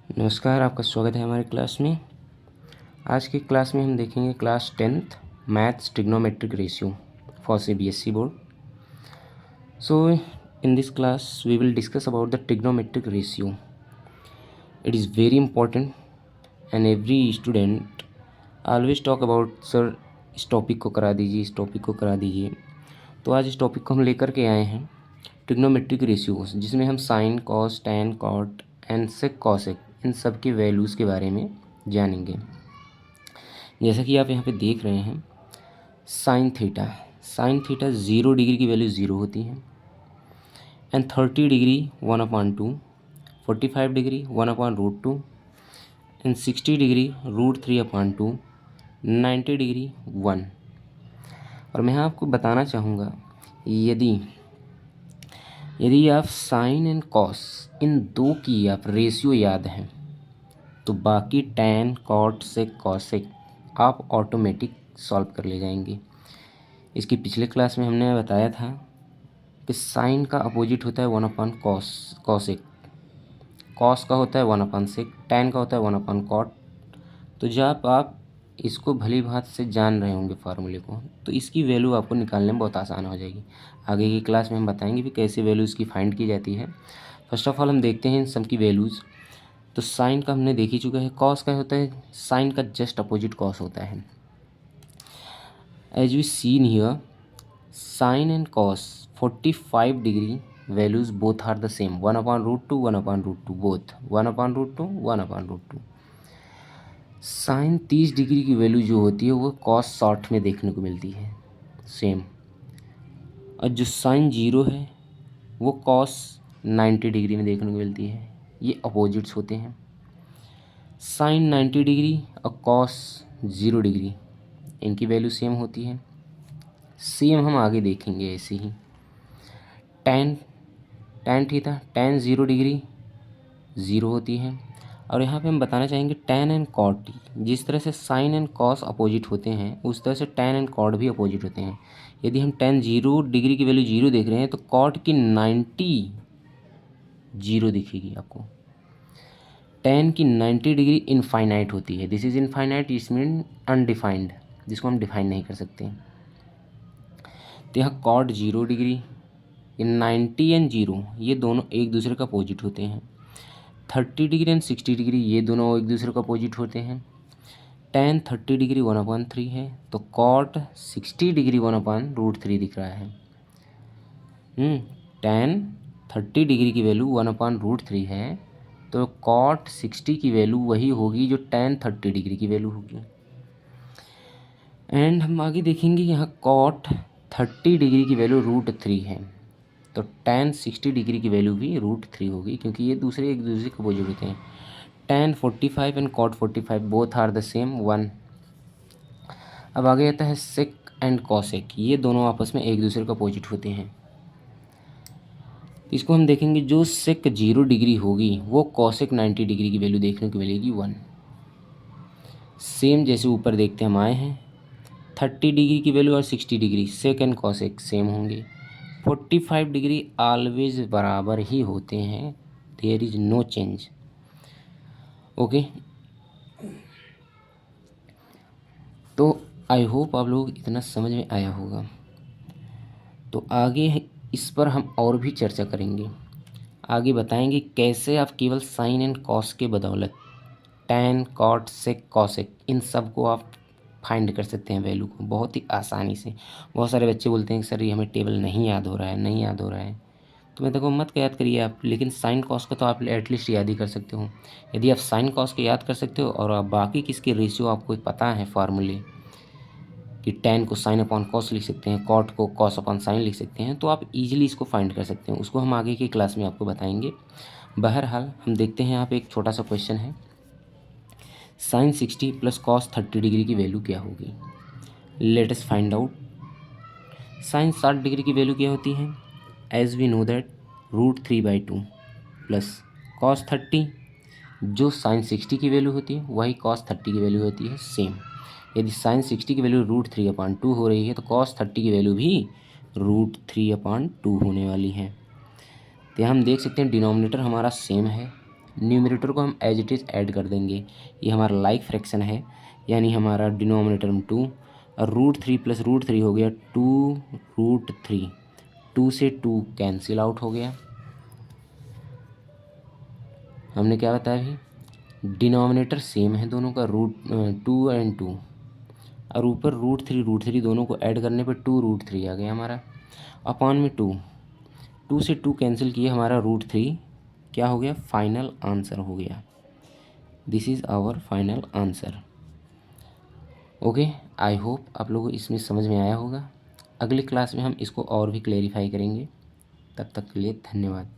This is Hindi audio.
नमस्कार, आपका स्वागत है हमारे क्लास में। आज की क्लास में हम देखेंगे class 10th maths trigonometric ratio for CBSE board. So in this class we will discuss about the trigonometric ratio. It is very important and every student always talk about sir इस टॉपिक को करा दीजिए, इस टॉपिक को करा दीजिए। तो आज इस टॉपिक को हम लेकर के आए हैं ट्रिग्नोमेट्रिक रेशियोज, जिसमें हम sine, cos, tan, cot and sec, cosec इन सब के वैल्यूज़ के बारे में जानेंगे। जैसा कि आप यहाँ पे देख रहे हैं, साइन थीटा 0 डिग्री की वैल्यू 0 होती है, and 30 degree 1/2, 45 degree 1/√2, and 60 degree √3/2, 90 degree 1। और मैं आपको बताना चाहूँगा, यदि आप साइन एंड कॉस इन दो की आप रेशियो याद हैं तो बाकी टैन, कॉट, सेक, कॉसेक आप ऑटोमेटिक सॉल्व कर ले जाएंगे। इसकी पिछले क्लास में हमने बताया था कि साइन का अपोजिट होता है 1/cos, कॉसेक, कॉस का होता है 1/sec, टैन का होता है 1/cot। तो जब आप इसको भली भांति से जान रहे होंगे फार्मूले को, तो इसकी वैल्यू आपको निकालने में बहुत आसान हो जाएगी। आगे की क्लास में हम बताएंगे भी कैसे वैल्यू इसकी फाइंड की जाती है। फर्स्ट ऑफ ऑल हम देखते हैं इन सम की वैल्यूज़। तो साइन का हमने देख ही चुका है। कॉस का होता है, साइन का जस्ट अपोजिट कॉस होता है। As we seen here, sine and cos 45 degree values both are the same, 1/√2, 1/√2, both 1/√2, 1/√2। Sine 30 degree की वैल्यू जो होती है वो कॉस 60 में देखने को मिलती है, सेम। और जो साइन 0 है वो कॉस 90 डिग्री में देखने को मिलती है। ये अपोजिट्स होते हैं। साइन 90 डिग्री और कॉस 0 डिग्री, इनकी वैल्यू सेम होती है। सेम हम आगे देखेंगे ऐसे ही। Tan tan theta, tan 0 degree 0 होती है। और यहाँ पे हम बताना चाहेंगे टैन एंड कॉट, जिस तरह से साइन एंड कॉस अपोजिट होते हैं उस तरह से टैन एंड कॉट भी अपोजिट होते हैं। यदि हम टैन 0 डिग्री की वैल्यू 0 देख रहे हैं तो कॉट की 90 0 दिखेगी आपको। टैन की 90 डिग्री इनफाइनाइट होती है। दिस इज़ इनफाइनाइट, इस मीन अनडिफाइंड, जिसको हम डिफाइन नहीं कर सकते। तो यहाँ कॉट 0 डिग्री, 90 एंड 0 ये दोनों एक दूसरे का अपोजिट होते हैं। 30 डिग्री एंड 60 डिग्री ये दोनों एक दूसरे का अपोजिट होते हैं। टैन 30 डिग्री 1/3 है, तो कॉट 60 डिग्री 1/√3 दिख रहा है। टैन 30 डिग्री की वैल्यू 1/√3 है, तो कॉट 60 की वैल्यू वही होगी जो टैन 30 डिग्री की वैल्यू होगी। एंड हम आगे देखेंगे यहाँ कॉट 30 डिग्री की वैल्यू √3 है, तो टैन 60 डिग्री की वैल्यू भी √3 होगी, क्योंकि ये एक दूसरे के अपोजिट होते हैं। Tan 45 and cot 45 both are the same 1। अब आगे आता है सेक एंड कॉसेक, ये दोनों आपस में एक दूसरे के अपोजिट होते हैं। इसको हम देखेंगे, जो सेक 0 डिग्री होगी वो कॉसेक 90 डिग्री की वैल्यू देखने को मिलेगी 1। सेम जैसे ऊपर देखते हम आए हैं, 30 डिग्री की वैल्यू और 60 degree sec and cosec same होंगे। 45 डिग्री ऑलवेज बराबर ही होते हैं, there is no change. Okay, तो आई होप आप लोग इतना समझ में आया होगा। तो आगे इस पर हम और भी चर्चा करेंगे। आगे बताएंगे कैसे आप केवल साइन एंड कॉस के बदौलत टैन, कॉट, सेक, कॉसेक इन सब को आप फाइंड कर सकते हैं वैल्यू को बहुत ही आसानी से। बहुत सारे बच्चे बोलते हैं कि सर ये हमें टेबल नहीं याद हो रहा है, नहीं याद हो रहा है। तो मैं देखो मत याद करिए आप, लेकिन साइन कॉस का तो आप एटलीस्ट याद ही कर सकते हो। यदि आप साइन कॉस को याद कर सकते हो और आप बाकी किसके रेशियो आपको पता है फार्मूले, कि टैन को साइन अपॉन कॉस लिख सकते हैं, कॉट को कॉस अपॉन साइन लिख सकते हैं, तो आप इजीली इसको फाइंड कर सकते हैं। उसको हम आगे की क्लास में आपको बताएंगे। बहरहाल हम देखते हैं, यहाँ पे एक छोटा सा क्वेश्चन है, साइन 60 प्लस कॉस 30 डिग्री की वैल्यू क्या होगी। Let us find out. Sine 60 degree की वैल्यू क्या होती है, as we know that √3/2 plus cos 30, जो साइन 60 की वैल्यू होती है वही कॉस 30 की वैल्यू होती है, सेम। यदि साइन 60 की वैल्यू √3/2 हो रही है तो कॉस 30 की वैल्यू भी √3/2 होने वाली है। तो हम देख सकते हैं डिनोमिनेटर हमारा सेम है, न्यूमरेटर को हम एज इट इज़ ऐड कर देंगे। ये हमारा लाइक फ्रैक्शन है, यानी हमारा डिनोमिनेटर में 2 और √3 प्लस √3 हो गया 2√3। 2 से 2 कैंसिल आउट हो गया। हमने क्या बताया अभी, डिनोमिनेटर सेम है दोनों का, 2 एंड 2, और ऊपर √3 दोनों को ऐड करने पर 2√3 आ गया हमारा। अपॉन में 2, 2 से 2 कैंसिल किए, हमारा √3 क्या हो गया, फाइनल आंसर हो गया। This is our final answer. Okay, I hope आप लोगों को इसमें समझ में आया होगा। अगली क्लास में हम इसको और भी क्लेरिफाई करेंगे। तब तक के लिए धन्यवाद।